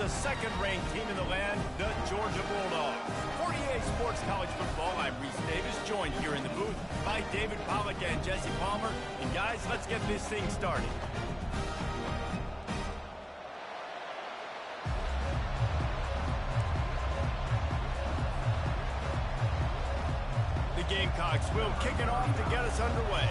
the second-ranked team in the land, the Georgia Bulldogs. For EA Sports College Football, I'm Reese Davis, joined here in the booth by David Pollack and Jesse Palmer. And guys, let's get this thing started. The Gamecocks will kick it off to get us underway.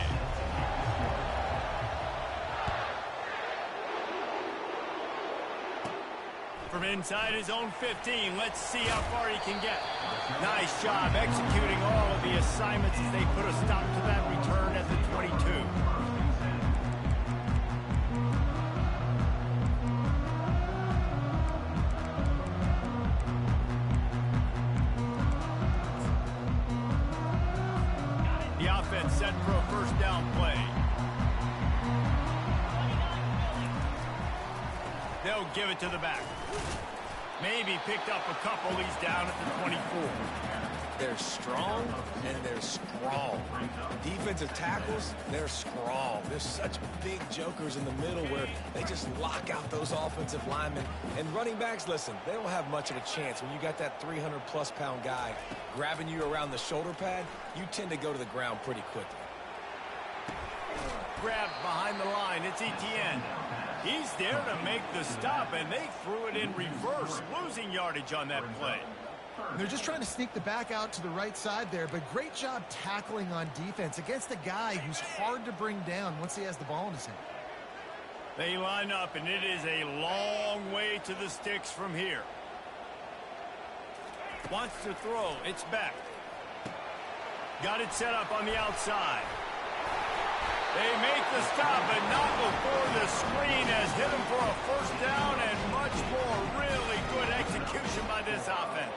From inside his own 15, let's see how far he can get. Nice job executing all of the assignments as they put a stop to that return at the 22. The offense set for a first down play. They'll give it to the back. Maybe picked up a couple. He's down at the 24. They're strong and they're strong. Defensive tackles, they're strong. There's such big jokers in the middle where they just lock out those offensive linemen. And running backs, listen, they don't have much of a chance. When you got that 300-plus pound guy grabbing you around the shoulder pad, you tend to go to the ground pretty quickly. Grabbed behind the line. It's Etienne. He's there to make the stop, and they threw it in reverse, losing yardage on that play. They're just trying to sneak the back out to the right side there, but great job tackling on defense against a guy who's hard to bring down once he has the ball in his hand. They line up, and it is a long way to the sticks from here. Wants to throw. It's back. Got it set up on the outside. They make the stop, and not before the screen has hit him for a first down and much more. Really good execution by this offense.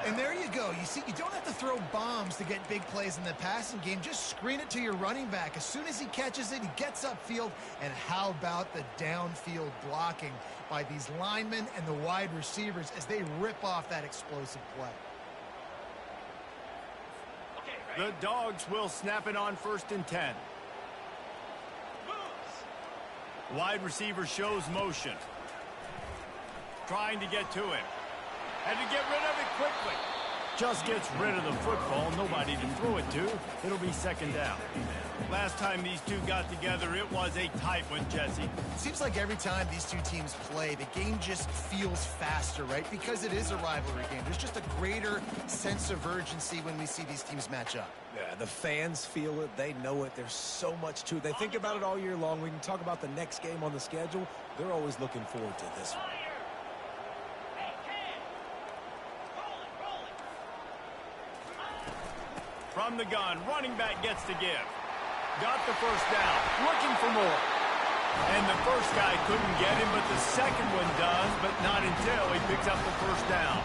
And there you go. You see, you don't have to throw bombs to get big plays in the passing game. Just screen it to your running back. As soon as he catches it, he gets upfield. And how about the downfield blocking by these linemen and the wide receivers as they rip off that explosive play. The Dogs will snap it on 1st and 10. Wide receiver shows motion. Trying to get to him. Had to get rid of it quickly. Just gets rid of the football. Nobody to throw it to. It'll be second down. Last time these two got together, it was a tight one, Jesse. It seems like every time these two teams play, the game just feels faster, right? Because it is a rivalry game. There's just a greater sense of urgency when we see these teams match up. Yeah, the fans feel it. They know it. There's so much to it. They think about it all year long. We can talk about the next game on the schedule. They're always looking forward to this one. From the gun, running back gets to give. Got the first down, looking for more. And the first guy couldn't get him, but the second one does, but not until he picks up the first down.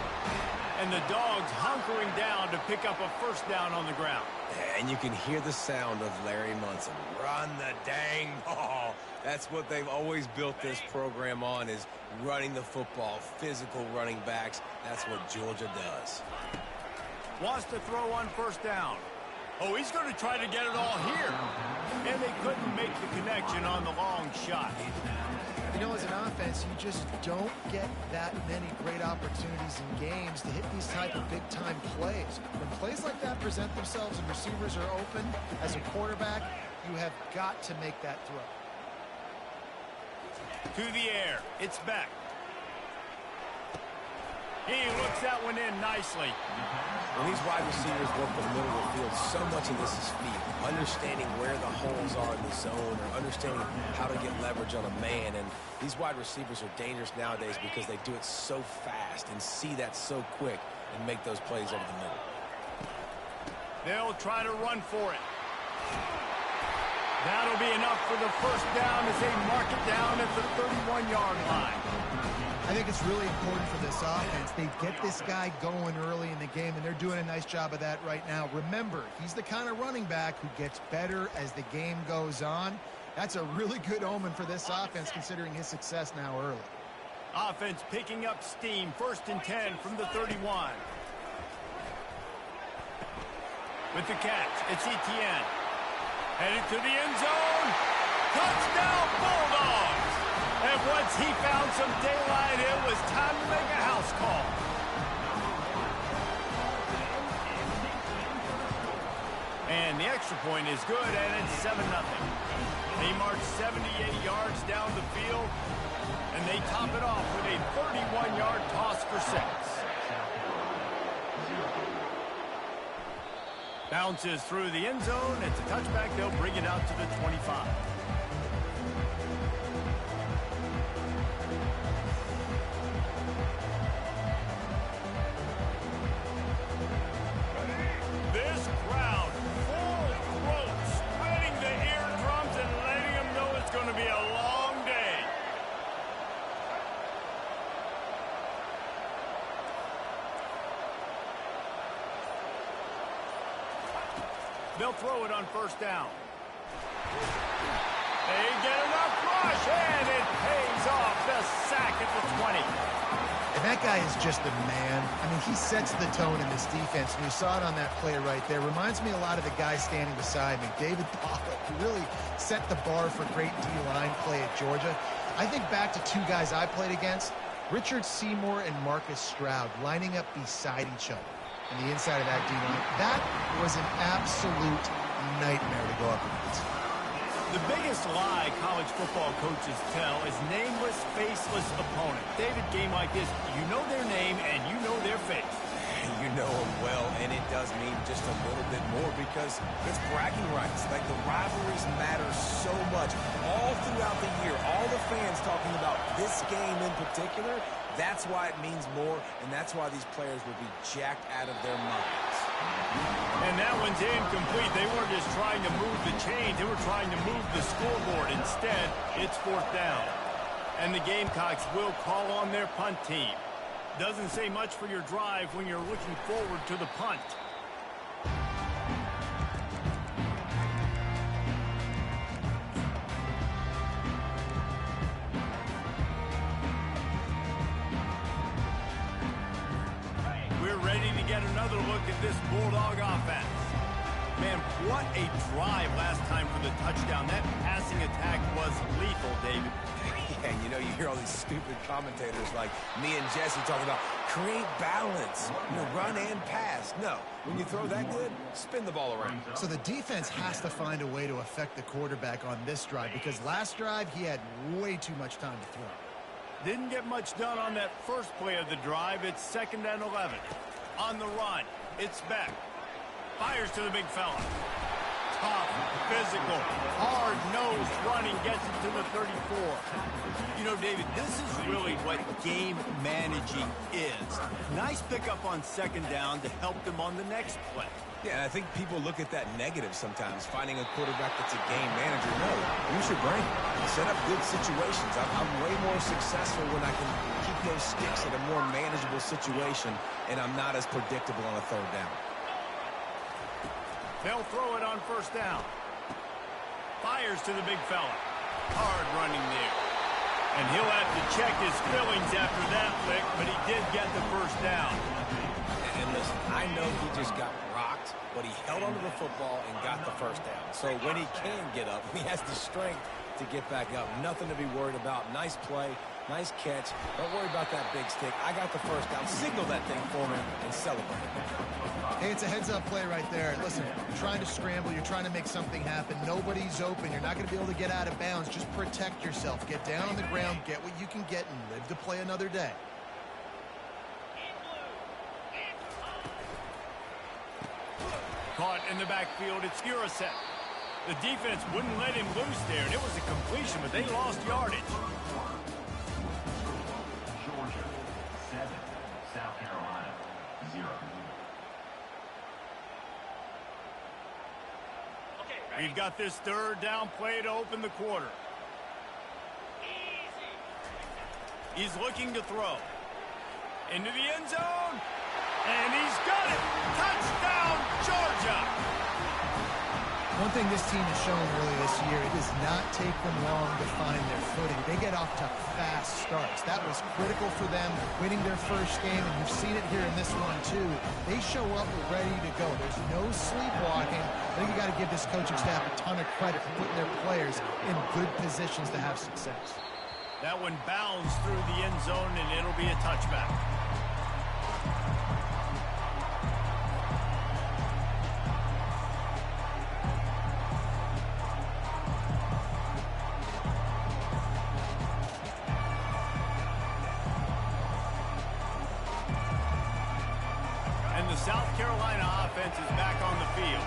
And the Dogs hunkering down to pick up a first down on the ground. And you can hear the sound of Larry Munson. Run the dang ball. That's what they've always built this program on, is running the football, physical running backs. That's what Georgia does. Wants to throw on first down. Oh, he's going to try to get it all here. And they couldn't make the connection on the long shot. You know, as an offense, you just don't get that many great opportunities in games to hit these type of big-time plays. When plays like that present themselves and receivers are open, as a quarterback, you have got to make that throw. To the air. It's back. He looks that one in nicely. When these wide receivers work the middle of the field, so much of this is feet. Understanding where the holes are in the zone, or understanding how to get leverage on a man. And these wide receivers are dangerous nowadays because they do it so fast and see that so quick and make those plays over the middle. They'll try to run for it. That'll be enough for the first down as they mark it down at the 31-yard line. I think it's really important for this offense. They get this guy going early in the game, and they're doing a nice job of that right now. Remember, he's the kind of running back who gets better as the game goes on. That's a really good omen for this offense, considering his success now early. Offense picking up steam. 1st and 10 from the 31. With the catch, it's Etienne. Headed to the end zone. Touchdown, Bulldogs! And once he found some daylight, it was time to make a house call. And the extra point is good, and it's 7-0. They march 78 yards down the field, and they top it off with a 31-yard toss for 6. Bounces through the end zone. It's a touchback. They'll bring it out to the 25. This crowd, full throat, spreading the eardrums and letting them know it's going to be a long day. They'll throw it on first down. They get enough rush, and it pays off. The sack at the 20. And that guy is just a man. I mean, he sets the tone in this defense. And we saw it on that play right there. Reminds me a lot of the guy standing beside me, David Pollack, who really set the bar for great D-line play at Georgia. I think back to two guys I played against, Richard Seymour and Marcus Stroud, lining up beside each other on the inside of that D-line. That was an absolute nightmare to go up against. The biggest lie college football coaches tell is nameless, faceless opponent. David, game like this, you know their name and you know their face. You know them well, and it does mean just a little bit more because it's bragging rights. Like, the rivalries matter so much all throughout the year. All the fans talking about this game in particular, that's why it means more, and that's why these players will be jacked out of their minds. And that one's incomplete. They weren't just trying to move the chains. They were trying to move the scoreboard. Instead, it's fourth down. And the Gamecocks will call on their punt team. Doesn't say much for your drive when you're looking forward to the punt. We're ready to get another look at this Bulldog offense. Man, what a drive last time for the touchdown. That passing attack was lethal, David. Yeah, you know, you hear all these stupid commentators like me and Jesse talking about create balance, run and pass. No, when you throw that good, spin the ball around. So the defense has to find a way to affect the quarterback on this drive because last drive he had way too much time to throw. Didn't get much done on that first play of the drive. It's 2nd and 11. On the run, it's Beck. Fires to the big fella. Tough, physical, hard-nosed running, gets it to the 34. You know, David, this is really what game managing is. Nice pickup on 2nd down to help them on the next play. Yeah, and I think people look at that negative sometimes, finding a quarterback that's a game manager. No, use your brain. Set up good situations. I'm way more successful when I can keep those sticks in a more manageable situation, and I'm not as predictable on a 3rd down. They'll throw it on first down. Fires to the big fella. Hard running there. And he'll have to check his feelings after that lick, but he did get the first down. And listen, I know he just got rocked, but he held onto the football and got the first down. So when he can get up, he has the strength to get back up. Nothing to be worried about. Nice play, nice catch. Don't worry about that big stick. I got the first down. Signal that thing for me and celebrate. Hey, it's a heads-up play right there. Listen, you're trying to scramble. You're trying to make something happen. Nobody's open. You're not going to be able to get out of bounds. Just protect yourself. Get down on the ground, get what you can get, and live to play another day. Caught in the backfield, it's Uriset. The defense wouldn't let him loose there, and it was a completion, but they lost yardage. Georgia 7, South Carolina 0. We've got this 3rd down play to open the quarter. He's looking to throw. Into the end zone. And he's got it. Touchdown, Georgia. One thing this team has shown early this year, it does not take them long to find their footing. They get off to fast starts. That was critical for them, winning their first game, and you've seen it here in this one too. They show up ready to go. There's no sleepwalking. I think you got to give this coaching staff a ton of credit for putting their players in good positions to have success. That one bounds through the end zone, and it'll be a touchback. And the South Carolina offense is back on the field.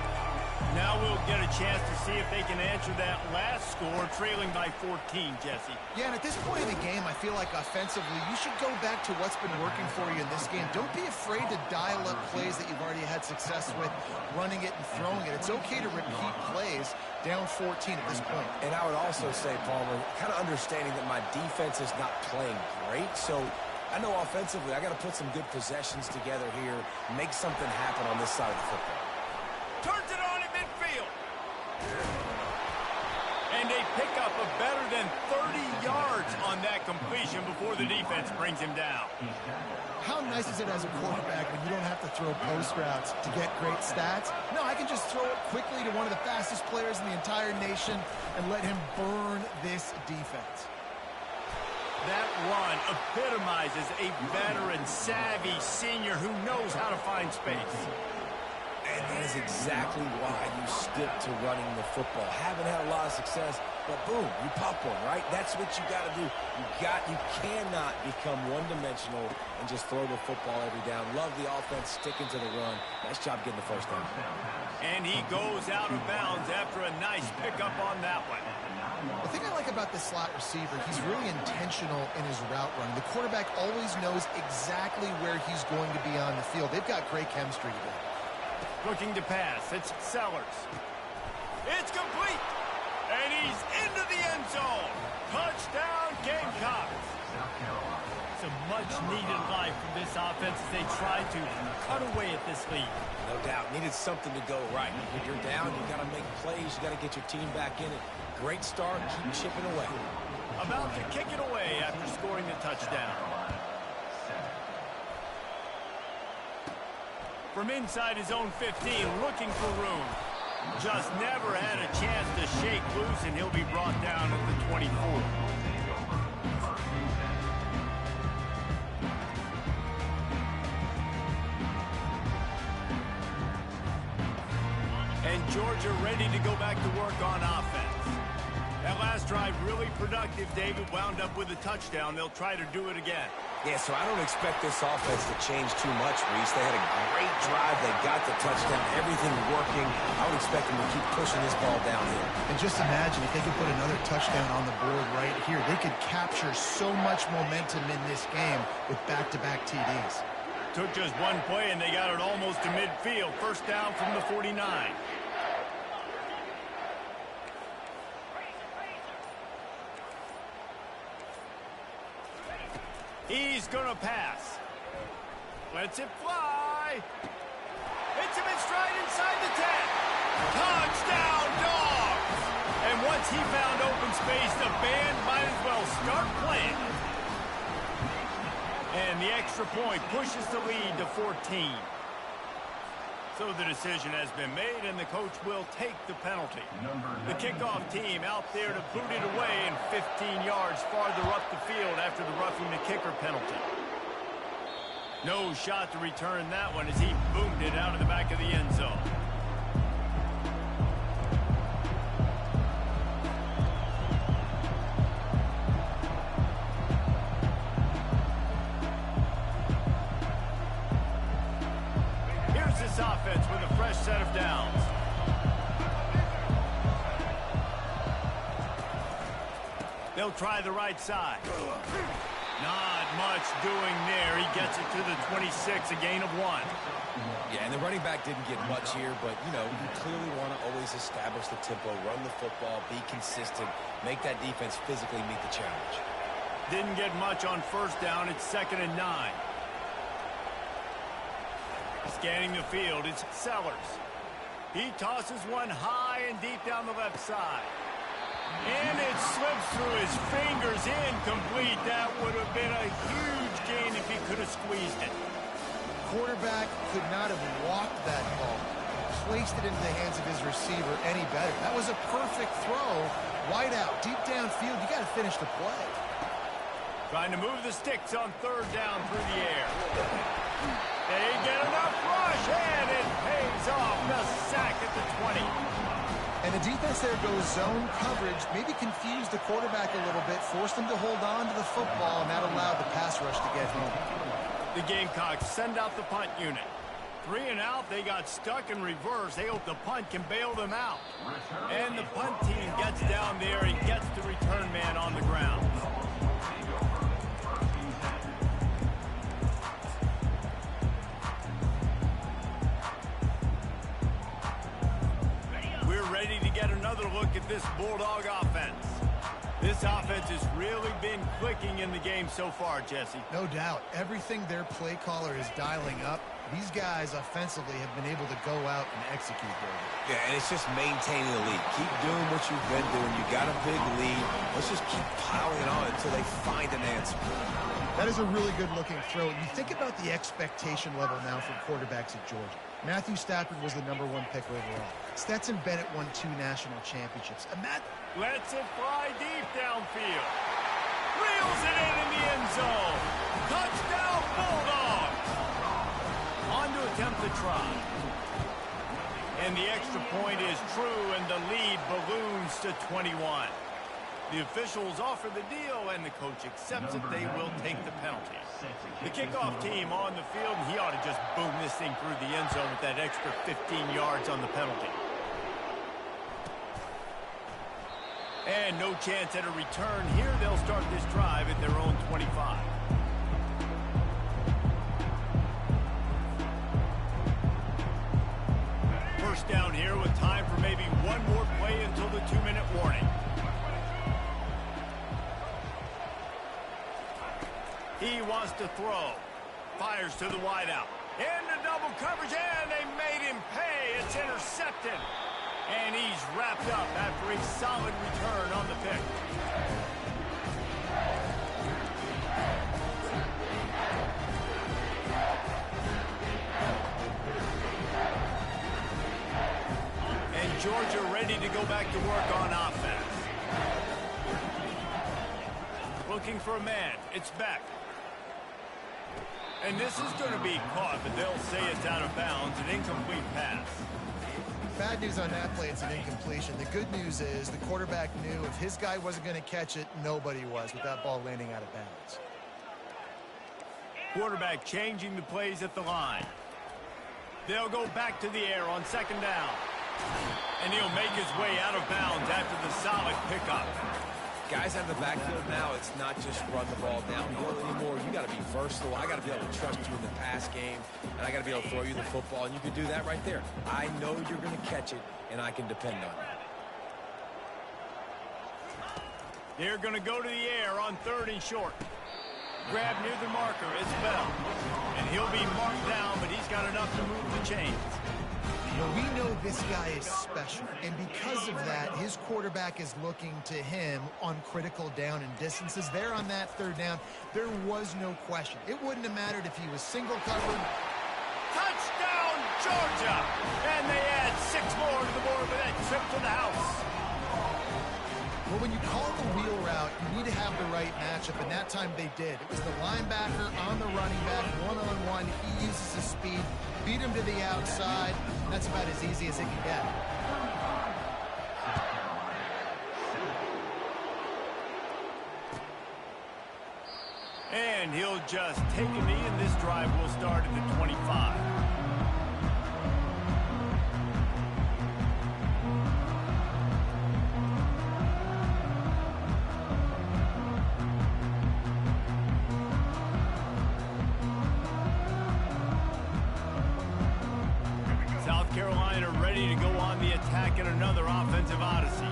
Now we'll get a chance to see if they can answer that last score, trailing by 14, Jesse. Yeah, and at this point in the game, I feel like offensively, you should go back to what's been working for you in this game. Don't be afraid to dial up plays that you've already had success with, running it and throwing it. It's okay to repeat plays down 14 at this point. And I would also say, Palmer, kind of understanding that my defense is not playing great, so I know offensively I got to put some good possessions together here, make something happen on this side of the football. Turns it on in midfield. And they pick up a better than 30 yards on that completion before the defense brings him down. How nice is it as a quarterback when you don't have to throw post routes to get great stats? No, I can just throw it quickly to one of the fastest players in the entire nation and let him burn this defense. That run epitomizes a veteran, savvy senior who knows how to find space. And that is exactly why you stick to running the football. Haven't had a lot of success, but boom, you pop one, right? That's what you got to do. You cannot become one-dimensional and just throw the football every down. Love the offense sticking to the run. Nice job getting the first down. And he goes out of bounds after a nice pickup on that one. The thing I like about this slot receiver, he's really intentional in his route running. The quarterback always knows exactly where he's going to be on the field. They've got great chemistry together. Looking to pass. It's Sellers. It's complete. And he's into the end zone. Touchdown, Gamecocks. Some much-needed life from this offense as they try to cut away at this lead. No doubt. Needed something to go right. When you're down, you got to make plays. You got to get your team back in it. Great start. Keep chipping away. About to kick it away after scoring the touchdown. From inside his own 15, looking for room. Just never had a chance to shake loose, and he'll be brought down at the 24. And Georgia ready to go back to work on offense. That last drive really productive. David wound up with a touchdown. They'll try to do it again. Yeah, so I don't expect this offense to change too much, Reese. They had a great drive. They got the touchdown. Everything working. I would expect them to keep pushing this ball downhill. And just imagine if they could put another touchdown on the board right here. They could capture so much momentum in this game with back-to-back TDs. Took just one play, and they got it almost to midfield. First down from the 49. He's going to pass. Lets it fly. Hits him in stride inside the 10. Touchdown, Dogs! And once he found open space, the band might as well start playing. And the extra point pushes the lead to 14. So the decision has been made, and the coach will take the penalty. The kickoff team out there to boot it away and 15 yards farther up the field after the roughing the kicker penalty. No shot to return that one as he boomed it out of the back of the end zone. This offense with a fresh set of downs. They'll try the right side. Not much doing there. He gets it to the 26, a gain of 1. Yeah, and the running back didn't get much here, but, you know, you clearly want to always establish the tempo, run the football, be consistent, make that defense physically meet the challenge. Didn't get much on first down. It's 2nd and 9. Scanning the field, it's Sellers. He tosses one high and deep down the left side. And it slips through his fingers, incomplete. That would have been a huge gain if he could have squeezed it. Quarterback could not have walked that ball, placed it into the hands of his receiver any better. That was a perfect throw, wide out, deep downfield. You got to finish the play. Trying to move the sticks on third down through the air. They get enough rush, and it pays off. The sack at the 20. And the defense there goes zone coverage, maybe confused the quarterback a little bit, forced him to hold on to the football, and that allowed the pass rush to get home. The Gamecocks send out the punt unit. 3 and out, they got stuck in reverse. They hope the punt can bail them out. And the punt team gets down there and gets the return man on the ground. We're ready to get another look at this Bulldog offense. This offense has really been clicking in the game so far, Jesse. No doubt. Everything their play caller is dialing up, these guys offensively have been able to go out and execute, David. Yeah, and it's just maintaining the lead. Keep doing what you've been doing. You got a big lead. Let's just keep piling it on until they find an answer. That is a really good-looking throw. You think about the expectation level now for quarterbacks at Georgia. Matthew Stafford was the #1 pick overall. Stetson Bennett won 2 national championships. Lets it fly deep downfield. Reels it in the end zone. Touchdown, Bulldogs. On to attempt the try. And the extra point is true, and the lead balloons to 21. The officials offer the deal, and the coach accepts it. They will take the penalty. The kickoff team on the field, and he ought to just boom this thing through the end zone with that extra 15 yards on the penalty. And no chance at a return here. They'll start this drive at their own 25. First down here with time for maybe one more play until the 2-minute warning. He wants to throw. Fires to the wideout. Into double coverage, and they made him pay. It's intercepted. And he's wrapped up after a solid return on the pick. And Georgia ready to go back to work on offense. Looking for a man. It's Beck. And this is going to be caught, but they'll say it's out of bounds, an incomplete pass. Bad news on that play, it's an incompletion. The good news is the quarterback knew if his guy wasn't going to catch it, nobody was with that ball landing out of bounds. Quarterback changing the plays at the line. They'll go back to the air on second down. And he'll make his way out of bounds after the solid pickup. Guys out of the backfield now, it's not just run the ball downhill anymore. You got to be versatile. I got to be able to trust you in the pass game, and I got to be able to throw you the football, and you can do that right there. I know you're going to catch it, and I can depend on you. They're going to go to the air on 3rd and short. Grab near the marker is Bell, and he'll be marked down, but he's got enough to move the chains. Well, we know this guy is special, and because of that, his quarterback is looking to him on critical down and distances. There on that 3rd down, there was no question. It wouldn't have mattered if he was single covered. Touchdown, Georgia! And they add 6 more to the board with that trip to the house. Well, when you call the wheel route, you need to have the right matchup, and that time they did. It was the linebacker on the running back, one-on-one. He uses his speed, beat him to the outside. That's about as easy as it can get. And he'll just take a knee, and this drive will start at the 25. Carolina ready to go on the attack in another offensive odyssey.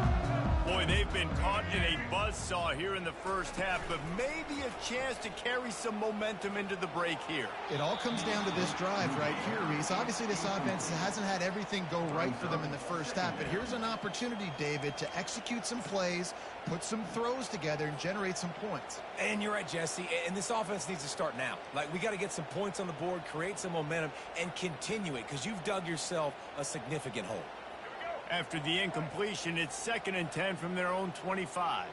Boy, they've been caught in a buzzsaw here in the first half, but maybe a chance to carry some momentum into the break here. It all comes down to this drive right here, Reese. Obviously, this offense hasn't had everything go right for them in the first half, but here's an opportunity, David, to execute some plays, put some throws together, and generate some points. And you're right, Jesse, and this offense needs to start now. Like, we got to get some points on the board, create some momentum, and continue it, because you've dug yourself a significant hole. After the incompletion, it's 2nd and 10 from their own 25.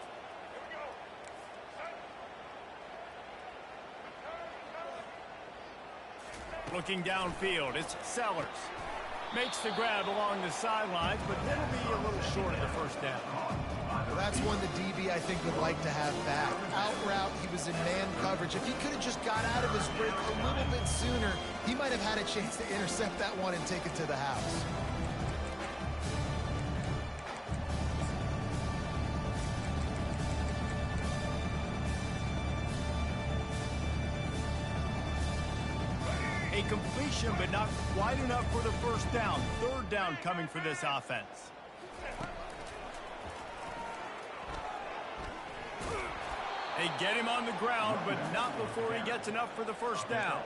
Looking downfield, it's Sellers. Makes the grab along the sidelines, but that'll be a little short of the first down. Well, that's one the DB, I think, would like to have back. Out route, he was in man coverage. If he could have just got out of his break a little bit sooner, he might have had a chance to intercept that one and take it to the house. A completion, but not quite enough for the first down. Third down coming for this offense. They get him on the ground, but not before he gets enough for the first down.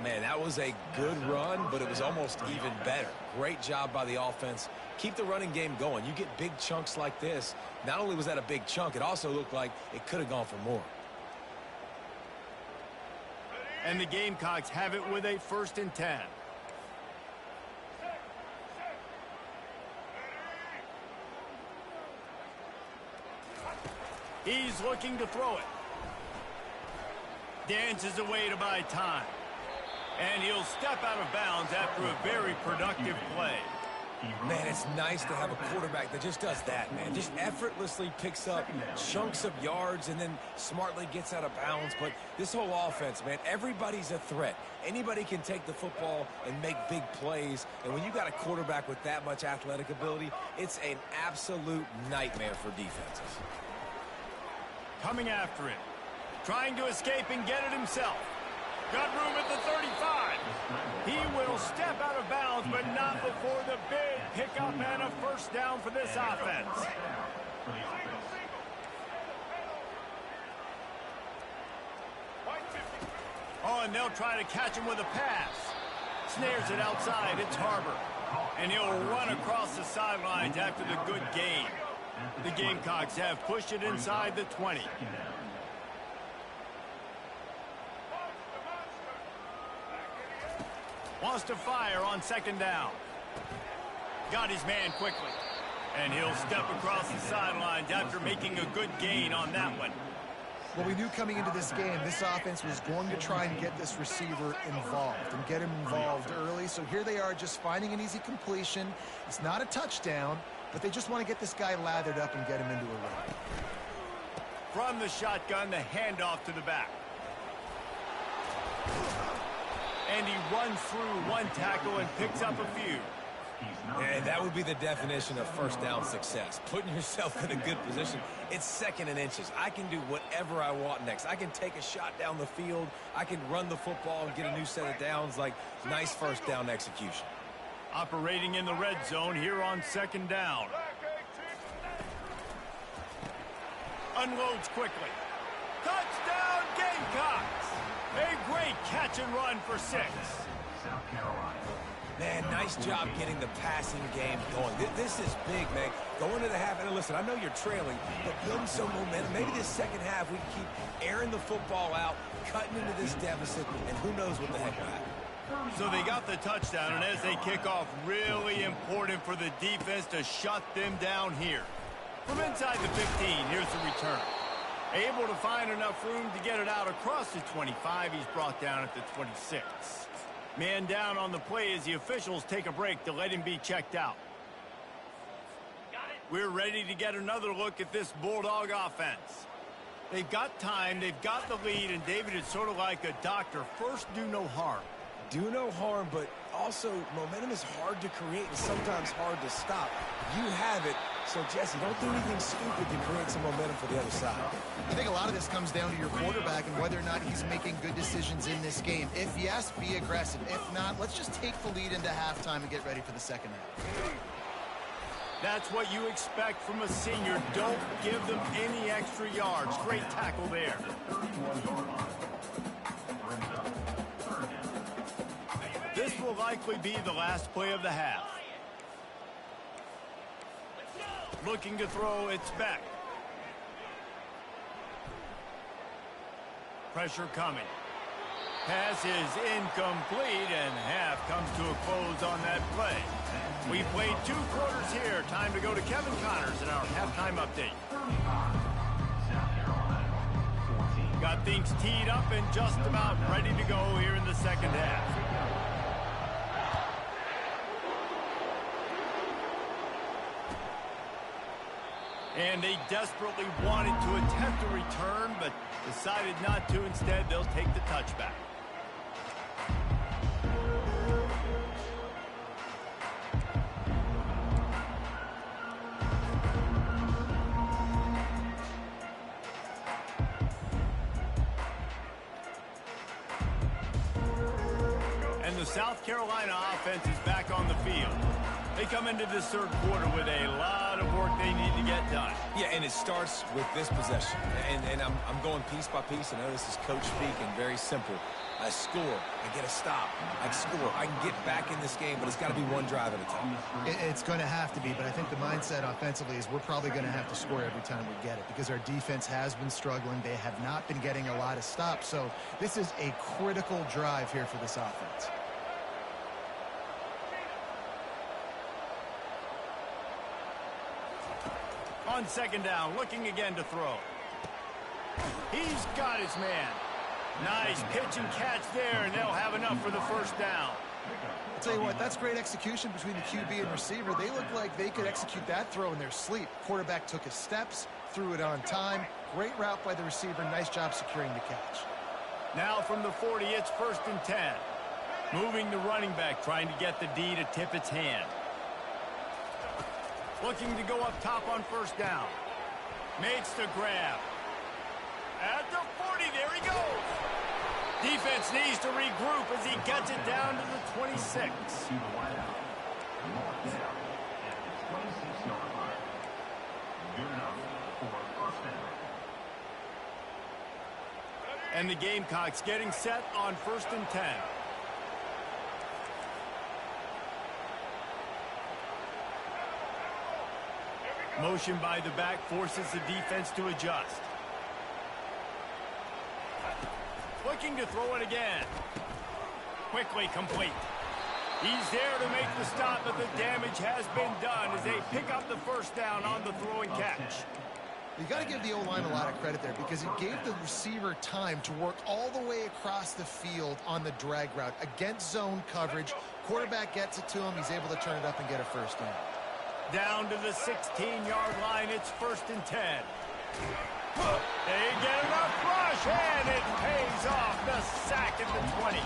Man, that was a good run, but it was almost even better. Great job by the offense. Keep the running game going. You get big chunks like this. Not only was that a big chunk, it also looked like it could have gone for more. And the Gamecocks have it with a 1st and 10. He's looking to throw it. Dances away to buy time. And he'll step out of bounds after a very productive play. Man, it's nice to have a quarterback that just does that, man. Just effortlessly picks up chunks of yards and then smartly gets out of bounds. But this whole offense, man, everybody's a threat. Anybody can take the football and make big plays. And when you got a quarterback with that much athletic ability, it's an absolute nightmare for defenses. Coming after it. Trying to escape and get it himself. Got room at the 35. He will step out of bounds, but not before the big pickup and a first down for this offense. Oh, and they'll try to catch him with a pass. Snares it outside. It's Harbor. And he'll run across the sidelines after the good gain. The Gamecocks have pushed it inside the 20. Wants to fire on 2nd down. Got his man quickly. And he'll step across the sidelines after making a good gain on that one. Well, we knew coming into this game, this offense was going to try and get this receiver involved and get him involved early. So here they are just finding an easy completion. It's not a touchdown, but they just want to get this guy lathered up and get him into a run. From the shotgun, the handoff to the back. And he runs through one tackle and picks up a few. And that would be the definition of first down success. Putting yourself in a good position. It's 2nd and inches. I can do whatever I want next. I can take a shot down the field. I can run the football and get a new set of downs. Like, nice first down execution. Operating in the red zone here on 2nd down. Unloads quickly. Touchdown Gamecocks! A great catch and run for 6. South Carolina. Man, nice job getting the passing game going. This is big, man. Going to the half, and listen, I know you're trailing, but building some momentum. Maybe this second half we keep airing the football out, cutting into this deficit, and who knows what the heck will happen. So they got the touchdown, and as they kick off, really important for the defense to shut them down here. From inside the 15, here's the return. Able to find enough room to get it out across the 25. He's brought down at the 26. Man down on the play as the officials take a break to let him be checked out. We're ready to get another look at this Bulldog offense. They've got time, they've got the lead, and David is sort of like a doctor. First, do no harm. Do no harm, but also momentum is hard to create and sometimes hard to stop. You have it, so Jesse, don't do anything stupid to create some momentum for the other side. I think a lot of this comes down to your quarterback and whether or not he's making good decisions in this game. If yes, be aggressive. If not, let's just take the lead into halftime and get ready for the second half. That's what you expect from a senior. Don't give them any extra yards. Great tackle there. This will likely be the last play of the half. Looking to throw, it's Beck. Pressure coming. Pass is incomplete, and half comes to a close on that play. We played 2 quarters here. Time to go to Kevin Connors in our halftime update. Got things teed up and just about ready to go here in the second half. And they desperately wanted to attempt a return, but decided not to. Instead, they'll take the touchback. And the South Carolina offense is back on the field. They come into this third quarter with a lot of work they need to get done. Yeah, and it starts with this possession. And I'm going piece by piece. I know this is coach speak and very simple. I score, I get a stop, I score, I can get back in this game, but it's got to be one drive at a time. It's going to have to be, but I think the mindset offensively is we're probably going to have to score every time we get it because our defense has been struggling. They have not been getting a lot of stops, so this is a critical drive here for this offense. On second down, looking again to throw. He's got his man. Nice pitch and catch there, and they'll have enough for the first down. I'll tell you what, that's great execution between the QB and receiver. They look like they could execute that throw in their sleep. Quarterback took his steps, threw it on time. Great route by the receiver. Nice job securing the catch. Now from the 40, it's 1st and 10. Moving the running back, trying to get the D to tip its hand. Looking to go up top on first down. Makes the grab. At the 40, there he goes. Defense needs to regroup as he gets it down to the 26. And the Gamecocks getting set on 1st and 10. Motion by the back forces the defense to adjust. Looking to throw it again. Quickly complete. He's there to make the stop, but the damage has been done as they pick up the first down on the throw and catch. You got to give the O-line a lot of credit there because it gave the receiver time to work all the way across the field on the drag route against zone coverage. Quarterback gets it to him. He's able to turn it up and get a first down. Down to the 16-yard line. It's 1st and 10. They get enough rush, and it pays off. The sack at the 20.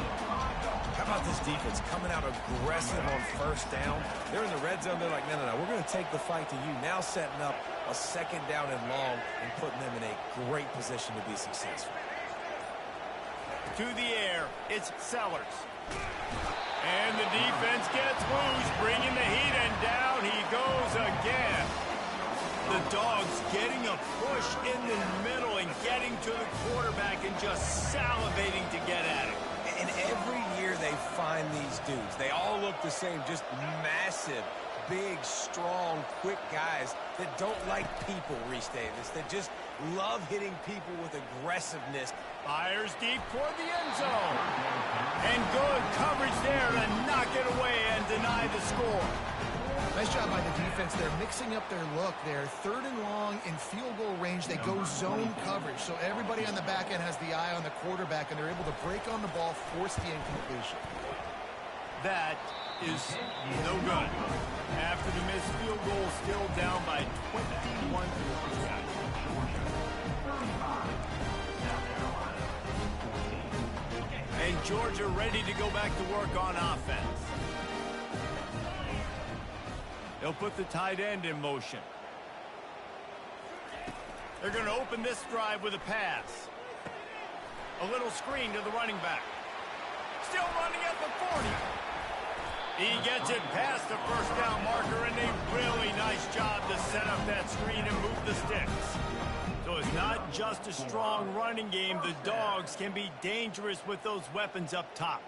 How about this defense coming out aggressive on first down? They're in the red zone. They're like, no, we're going to take the fight to you. Now setting up a second down and long and putting them in a great position to be successful. To the air, it's Sellers. And the defense gets loose, bringing the heat, and down he goes again. The Dogs getting a push in the middle and getting to the quarterback and just salivating to get at it. And every year they find these dudes. They all look the same, just massive, big, strong, quick guys that don't like people, Reese Davis, that just love hitting people with aggressiveness. Fires deep toward the end zone. And good coverage there to knock it away and deny the score. Nice job by the defense. They're mixing up their look there. 3rd and long in field goal range. They go zone coverage. So everybody on the back end has the eye on the quarterback, and they're able to break on the ball, force the incompletion. That is no good. After the missed field goal, still down by 21-3. And Georgia ready to go back to work on offense. They'll put the tight end in motion. They're going to open this drive with a pass. A little screen to the running back. Still running at the 40. He gets it past the first down marker, and a really nice job to set up that screen and move the sticks. So it's not just a strong running game. The Dogs can be dangerous with those weapons up top.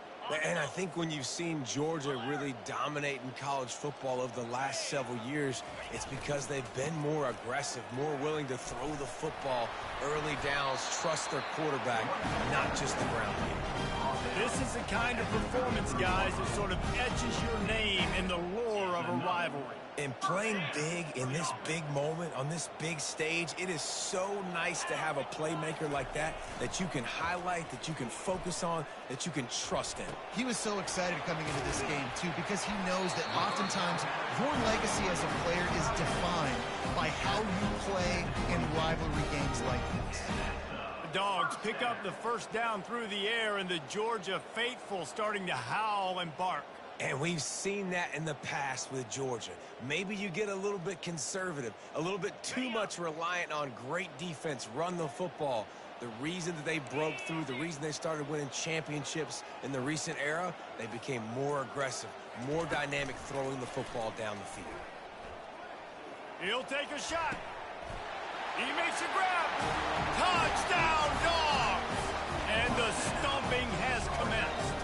And I think when you've seen Georgia really dominate in college football over the last several years, it's because they've been more aggressive, more willing to throw the football early downs, trust their quarterback, not just the ground game. This is the kind of performance, guys, that sort of etches your name in the lore of a rivalry. And playing big in this big moment, on this big stage, it is so nice to have a playmaker like that you can highlight, that you can focus on, that you can trust in. He was so excited coming into this game, too, because he knows that oftentimes your legacy as a player is defined by how you play in rivalry games like this. The Dogs pick up the first down through the air, and the Georgia faithful starting to howl and bark. And we've seen that in the past with Georgia. Maybe you get a little bit conservative, a little bit too much reliant on great defense, run the football. The reason that they broke through, the reason they started winning championships in the recent era, they became more aggressive, more dynamic throwing the football down the field. He'll take a shot. He makes a grab. Touchdown, Dogs! And the stomping has commenced.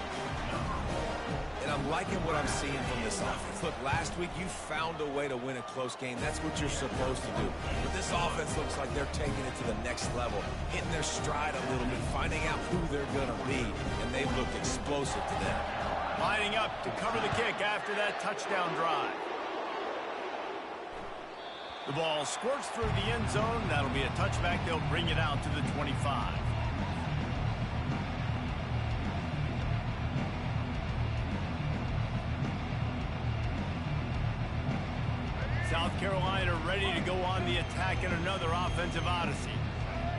And I'm liking what I'm seeing from this offense. Look, last week you found a way to win a close game. That's what you're supposed to do. But this offense looks like they're taking it to the next level, hitting their stride a little bit, finding out who they're going to be, and they look explosive to them. Lining up to cover the kick after that touchdown drive. The ball squirts through the end zone. That'll be a touchback. They'll bring it out to the 25. South Carolina ready to go on the attack in another offensive odyssey.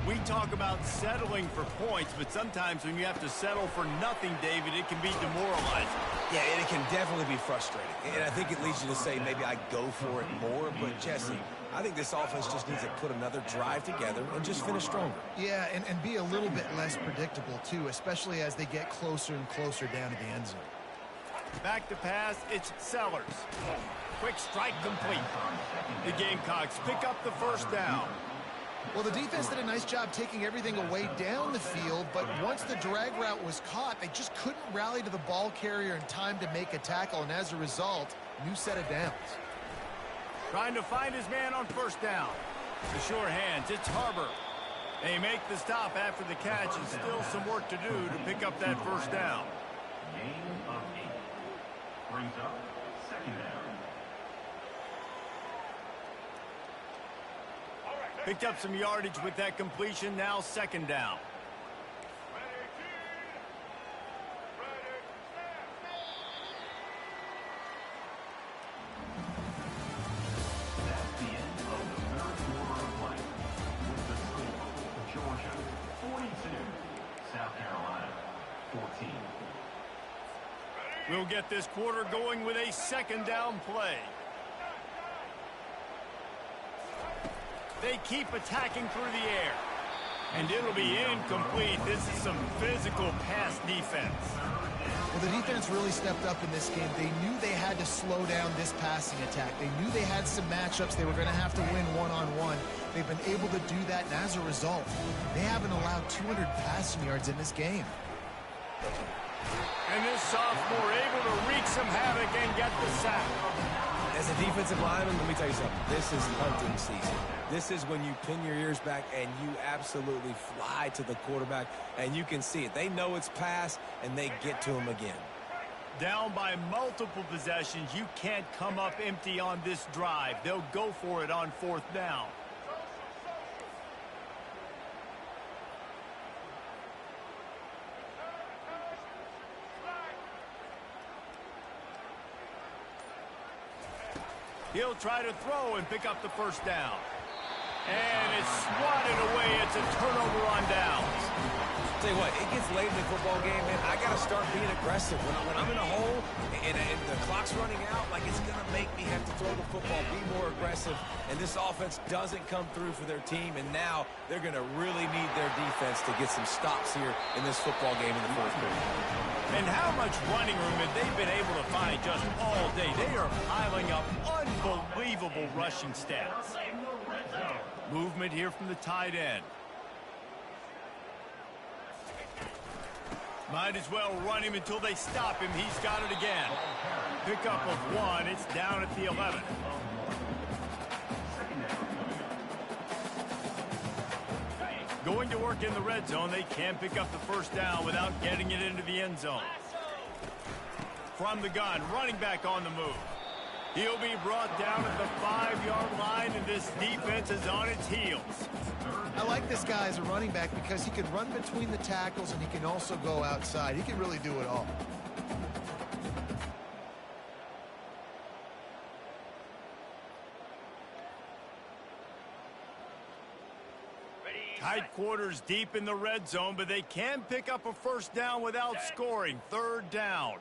We talk about settling for points, but sometimes when you have to settle for nothing, David, it can be demoralizing. Yeah, and it can definitely be frustrating. And I think it leads you to say maybe I go for it more. But, Jesse, I think this offense just needs to put another drive together and just finish stronger. Yeah, and be a little bit less predictable, too, especially as they get closer and closer down to the end zone. Back to pass, it's Sellers. Quick strike complete. The Gamecocks pick up the first down. Well, the defense did a nice job taking everything away down the field, but once the drag route was caught, they just couldn't rally to the ball carrier in time to make a tackle, and as a result, new set of downs. Trying to find his man on first down. The sure hands, it's Harbor. They make the stop after the catch, and still some work to do to pick up that first down. Gain of 8. Brings up second down. Picked up some yardage with that completion, now second down. That's the end of the third quarter of play. With the score, Georgia 42, South Carolina 14. We'll get this quarter going with a second down play. They keep attacking through the air. And it'll be incomplete. This is some physical pass defense. Well, the defense really stepped up in this game. They knew they had to slow down this passing attack. They knew they had some matchups they were going to have to win one-on-one. They've been able to do that, and as a result, they haven't allowed 200 passing yards in this game. And this sophomore able to wreak some havoc and get the sack. As a defensive lineman, let me tell you something. This is hunting season. This is when you pin your ears back and you absolutely fly to the quarterback, and you can see it. They know it's pass, and they get to him again. Down by multiple possessions, you can't come up empty on this drive. They'll go for it on fourth down. He'll try to throw and pick up the first down. And it's swatted away. It's a turnover on downs. Tell you what, it gets late in the football game, man. I got to start being aggressive. When I'm in a hole and the clock's running out, like, it's going to make me have to throw the football, be more aggressive. And this offense doesn't come through for their team, and now they're going to really need their defense to get some stops here in this football game in the fourth quarter. And how much running room have they been able to find just all day? They are piling up unbelievable rushing stats. Movement here from the tight end. Might as well run him until they stop him. He's got it again. Pickup of one. It's down at the 11. Going to work in the red zone. They can pick up the first down without getting it into the end zone. From the gun, running back on the move. He'll be brought down at the 5-yard line, and this defense is on its heels. I like this guy as a running back because he can run between the tackles and he can also go outside. He can really do it all. Tight quarters deep in the red zone, but they can pick up a first down without scoring. 3rd down.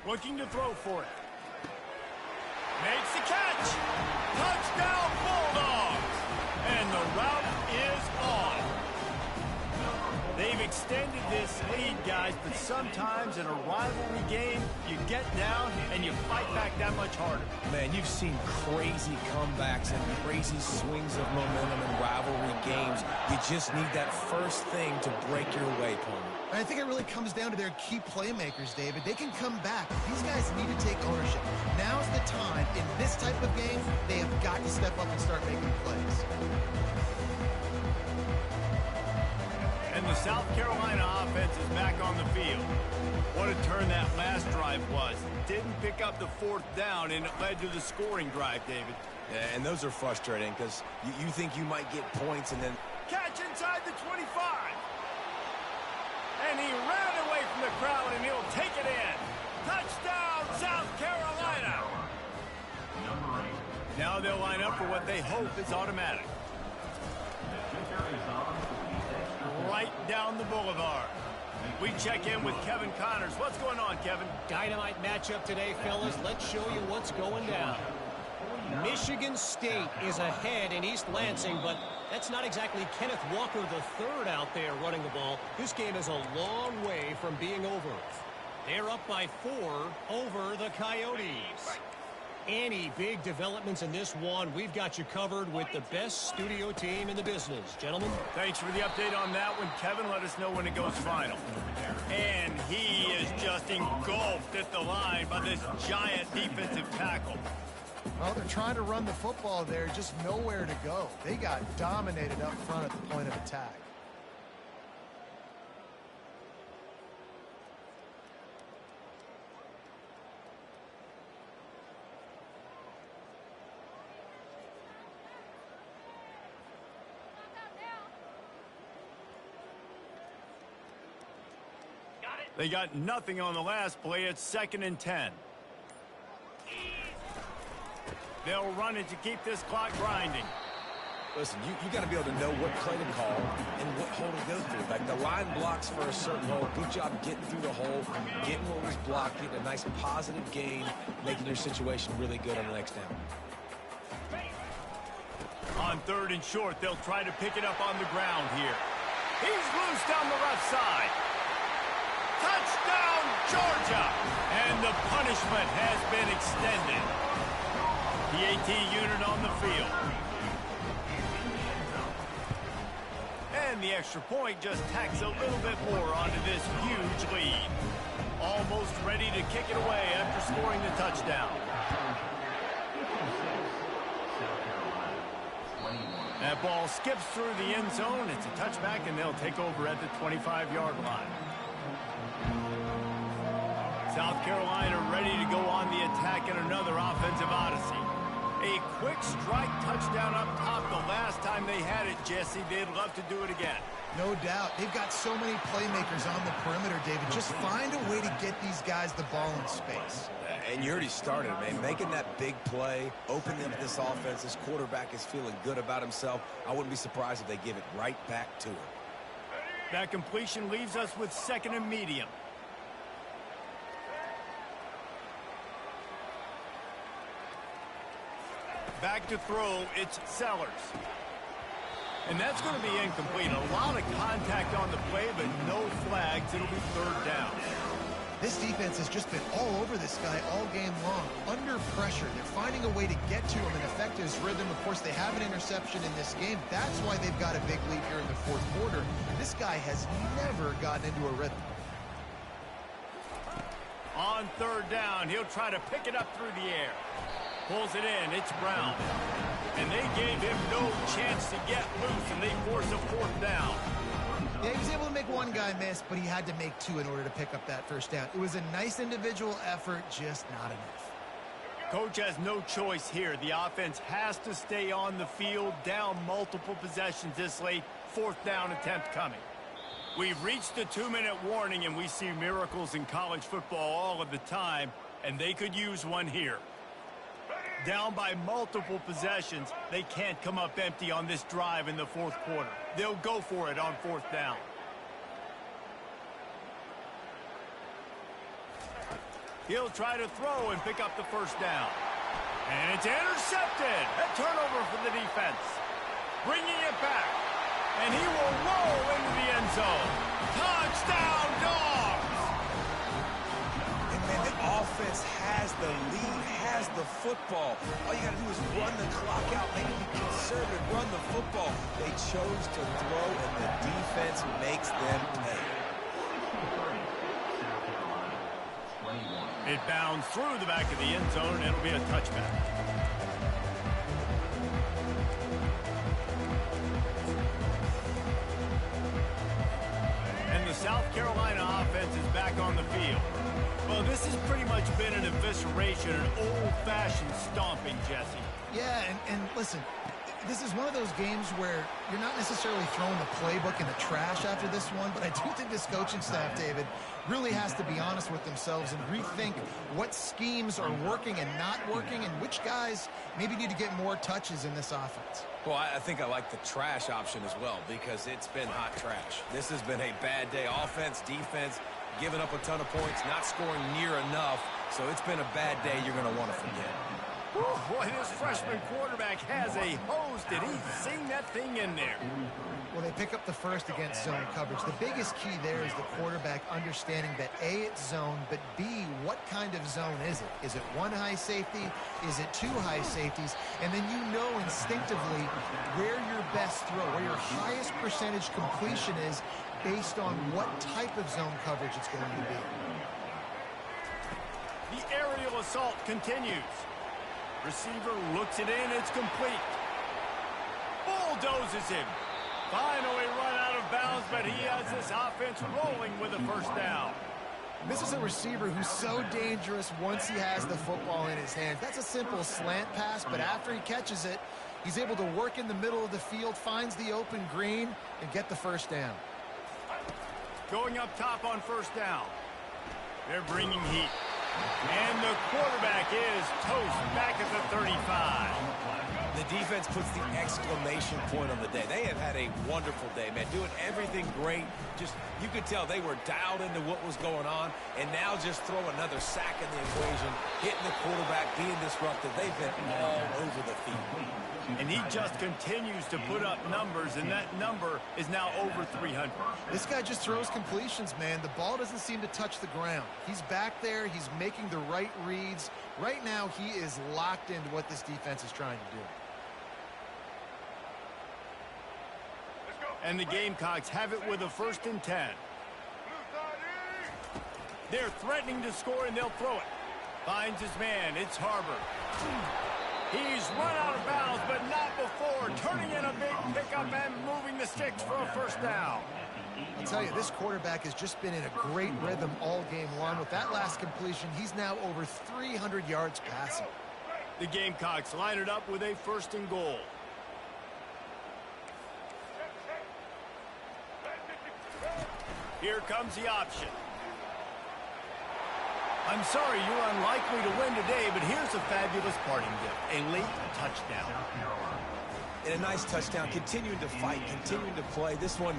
Looking to throw for it. Makes the catch. Touchdown Bulldogs. And the route is on. They've extended this lead, guys, but sometimes in a rivalry game, you get down and you fight back that much harder. Man, you've seen crazy comebacks and crazy swings of momentum in rivalry games. You just need that first thing to break your way, Palmer. And I think it really comes down to their key playmakers, David. They can come back. These guys need to take ownership. Now's the time. In this type of game, they have got to step up and start making plays. And the South Carolina offense is back on the field. What a turn that last drive was. Didn't pick up the 4th down, and it led to the scoring drive, David. Yeah, and those are frustrating because you think you might get points and then... Catch inside the 25. And he ran away from the crowd, and he'll take it in. Touchdown, South Carolina. Now they'll line up for what they hope is automatic. Right down the boulevard. We check in with Kevin Connors. What's going on, Kevin? Dynamite matchup today, fellas. Let's show you what's going down. Michigan State is ahead in East Lansing, but that's not exactly Kenneth Walker III out there running the ball. This game is a long way from being over. They're up by 4 over the Coyotes. Any big developments in this one, we've got you covered with the best studio team in the business. Gentlemen. Thanks for the update on that one, Kevin. Let us know when it goes final. And he is just engulfed at the line by this giant defensive tackle. Well, they're trying to run the football there, just nowhere to go. They got dominated up front at the point of attack. They got nothing on the last play. It's 2nd and 10. They'll run it to keep this clock grinding. Listen, you got to be able to know what play to call and what hole to go through. Like the line blocks for a certain hole. Good job getting through the hole, getting what was blocked, getting a nice positive gain, making your situation really good on the next down. On 3rd and short, they'll try to pick it up on the ground here. He's loose down the left side. Touchdown, Georgia! And the punishment has been extended. The AT unit on the field. And the extra point just tacks a little bit more onto this huge lead. Almost ready to kick it away after scoring the touchdown. That ball skips through the end zone. It's a touchback, and they'll take over at the 25-yard line. South Carolina ready to go on the attack in another offensive odyssey. A quick strike touchdown up top the last time they had it, Jesse. They'd love to do it again. No doubt. They've got so many playmakers on the perimeter, David. Just find a way to get these guys the ball in space. And you already started, man. Making that big play, opening up this offense. This quarterback is feeling good about himself. I wouldn't be surprised if they give it right back to him. That completion leaves us with 2nd and medium. Back to throw, it's Sellers. And that's going to be incomplete. A lot of contact on the play, but no flags. It'll be 3rd down. This defense has just been all over this guy all game long. Under pressure. They're finding a way to get to him and affect his rhythm. Of course, they have an interception in this game. That's why they've got a big lead here in the 4th quarter. This guy has never gotten into a rhythm. On 3rd down, he'll try to pick it up through the air. Pulls it in. It's Brown. And they gave him no chance to get loose, and they force a fourth down. Yeah, he was able to make one guy miss, but he had to make two in order to pick up that first down. It was a nice individual effort, just not enough. Coach has no choice here. The offense has to stay on the field, down multiple possessions this late. Fourth down attempt coming. We've reached the 2-minute warning, and we see miracles in college football all of the time, and they could use one here. Down by multiple possessions, they can't come up empty on this drive in the fourth quarter. They'll go for it on fourth down. He'll try to throw and pick up the first down. And it's intercepted. A turnover for the defense. Bringing it back. And he will roll into the end zone. Touchdown, Dogs! And man, the offense has the lead, has the football. All you got to do is run the clock out, maybe be conservative, run the football. They chose to throw, and the defense makes them pay. It bounds through the back of the end zone, and it'll be a touchback. And the South Carolina offense is back on the field. Well, this has pretty much been an evisceration, an old-fashioned stomping, Jesse. Yeah, and listen, this is one of those games where you're not necessarily throwing the playbook in the trash after this one, but I do think this coaching staff, David, really has to be honest with themselves and rethink what schemes are working and not working and which guys maybe need to get more touches in this offense. Well, I think I like the trash option as well because it's been hot trash. This has been a bad day. Offense, defense, giving up a ton of points, not scoring near enough. So it's been a bad day you're going to want to forget. Boy, this freshman quarterback has a hose. Did he sing that thing in there? Well, they pick up the first against zone coverage. The biggest key there is the quarterback understanding that A, it's zone, but B, what kind of zone is it? Is it one high safety? Is it two high safeties? And then you know instinctively where your best throw, where your highest percentage completion is based on what type of zone coverage it's going to be. The aerial assault continues. Receiver looks it in. It's complete. Bulldozes him. Finally run out of bounds, but he has this offense rolling with a first down. This is a receiver who's so dangerous once he has the football in his hands. That's a simple slant pass, but after he catches it, he's able to work in the middle of the field, finds the open green, and get the first down. Going up top on first down. They're bringing heat. And the quarterback is toast back at the 35. The defense puts the exclamation point on the day. They have had a wonderful day, man, doing everything great. Just, you could tell they were dialed into what was going on, and now just throw another sack in the equation, hitting the quarterback, being disruptive. They've been all over the field. And he just continues to put up numbers, and that number is now over 300. This guy just throws completions, man. The ball doesn't seem to touch the ground. He's back there. He's making the right reads. Right now, he is locked into what this defense is trying to do. And the Gamecocks have it with a 1st and 10. They're threatening to score, and they'll throw it. Finds his man. It's Harbor. He's run out of bounds, but not before. Turning in a big pickup and moving the sticks for a first down. I'll tell you, this quarterback has just been in a great rhythm all game long. With that last completion, he's now over 300 yards passing. The Gamecocks line it up with a 1st and goal. Here comes the option. I'm sorry you're unlikely to win today, but here's a fabulous parting gift. A late touchdown. And a nice touchdown, continuing to fight, continuing to play. This one,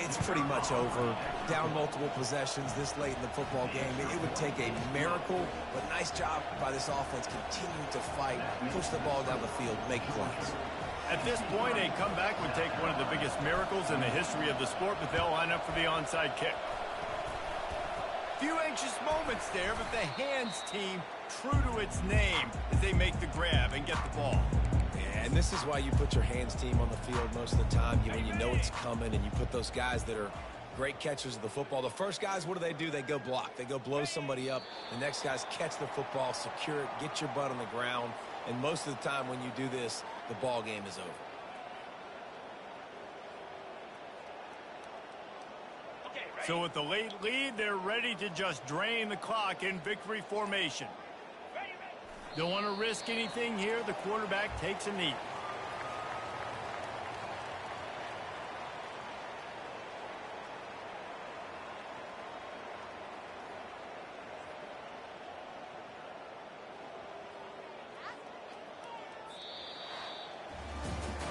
it's pretty much over. Down multiple possessions this late in the football game. It would take a miracle, but nice job by this offense continuing to fight, push the ball down the field, make plays. At this point, a comeback would take one of the biggest miracles in the history of the sport, but they'll line up for the onside kick. Few anxious moments there, but the hands team, true to its name, as they make the grab and get the ball. Yeah, and this is why you put your hands team on the field most of the time. When you know it's coming, and you put those guys that are great catchers of the football. The first guys, what do? They go block. They go blow somebody up. The next guys catch the football, secure it, get your butt on the ground. And most of the time when you do this, the ball game is over. So with the late lead, they're ready to just drain the clock in victory formation. Don't want to risk anything here. The quarterback takes a knee.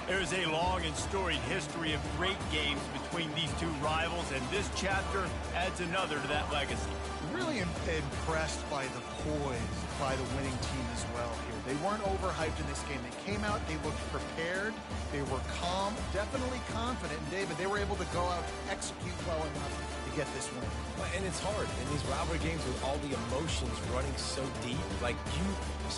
There's a long and storied history of great games between these two rivals, and this chapter adds another to that legacy. Really impressed by the poise by the winning team as well here. They weren't overhyped in this game. They came out, they looked prepared, they were calm, definitely confident. And David, they were able to go out and execute well enough to get this win. And it's hard in these rivalry games with all the emotions running so deep. Like, you